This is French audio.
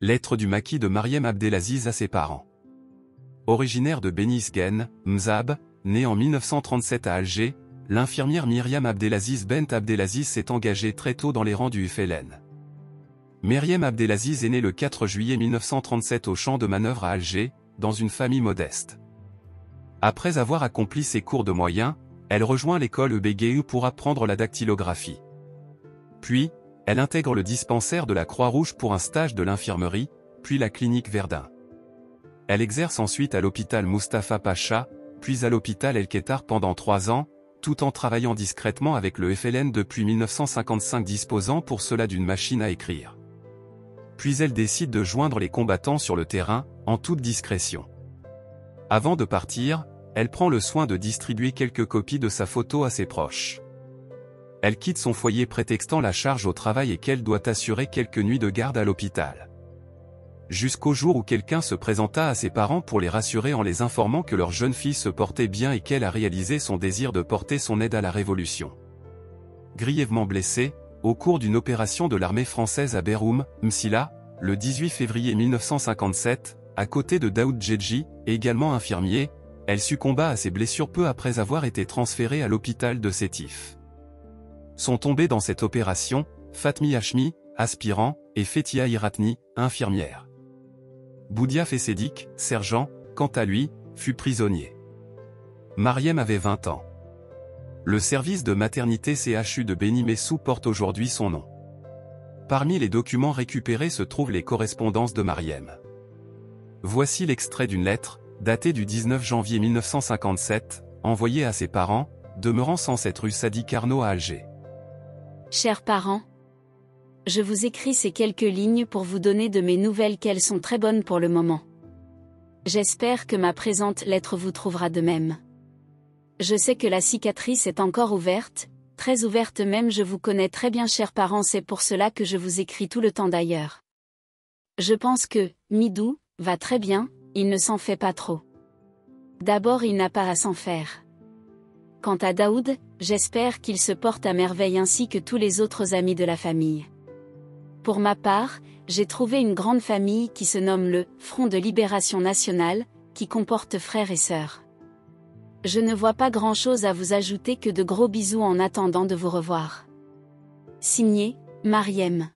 Lettre du maquis de Mariem Abdelaziz à ses parents. Originaire de Benisgen, Mzab, née en 1937 à Alger, l'infirmière Myriam Abdelaziz Bent Abdelaziz s'est engagée très tôt dans les rangs du FLN. Myriam Abdelaziz est née le 4 juillet 1937 au champ de manœuvre à Alger, dans une famille modeste. Après avoir accompli ses cours de moyens, elle rejoint l'école EBGU pour apprendre la dactylographie. Puis, elle intègre le dispensaire de la Croix-Rouge pour un stage de l'infirmerie, puis la clinique Verdun. Elle exerce ensuite à l'hôpital Mustapha Pacha, puis à l'hôpital El-Ketar pendant 3 ans, tout en travaillant discrètement avec le FLN depuis 1955, disposant pour cela d'une machine à écrire. Puis elle décide de joindre les combattants sur le terrain, en toute discrétion. Avant de partir, elle prend le soin de distribuer quelques copies de sa photo à ses proches. Elle quitte son foyer prétextant la charge au travail et qu'elle doit assurer quelques nuits de garde à l'hôpital. Jusqu'au jour où quelqu'un se présenta à ses parents pour les rassurer en les informant que leur jeune fille se portait bien et qu'elle a réalisé son désir de porter son aide à la Révolution. Grièvement blessée, au cours d'une opération de l'armée française à Beroum, Msila, le 18 février 1957, à côté de Daoud Djedji, également infirmier, elle succomba à ses blessures peu après avoir été transférée à l'hôpital de Sétif. Sont tombés dans cette opération, Fatmi Hachmi, aspirant, et Fetia Iratni, infirmière. Boudia Fessedik, sergent, quant à lui, fut prisonnier. Mariem avait 20 ans. Le service de maternité CHU de Beni Messou porte aujourd'hui son nom. Parmi les documents récupérés se trouvent les correspondances de Mariem. Voici l'extrait d'une lettre, datée du 19 janvier 1957, envoyée à ses parents, demeurant sans cette rue Sadi Carnot à Alger. Chers parents, je vous écris ces quelques lignes pour vous donner de mes nouvelles qu'elles sont très bonnes pour le moment. J'espère que ma présente lettre vous trouvera de même. Je sais que la cicatrice est encore ouverte, très ouverte même. Je vous connais très bien chers parents, c'est pour cela que je vous écris tout le temps d'ailleurs. Je pense que, Midou, va très bien, il ne s'en fait pas trop. D'abord il n'a pas à s'en faire. Quant à Daoud, j'espère qu'il se porte à merveille ainsi que tous les autres amis de la famille. Pour ma part, j'ai trouvé une grande famille qui se nomme le Front de Libération Nationale, qui comporte frères et sœurs. Je ne vois pas grand-chose à vous ajouter que de gros bisous en attendant de vous revoir. Signé, Mariem.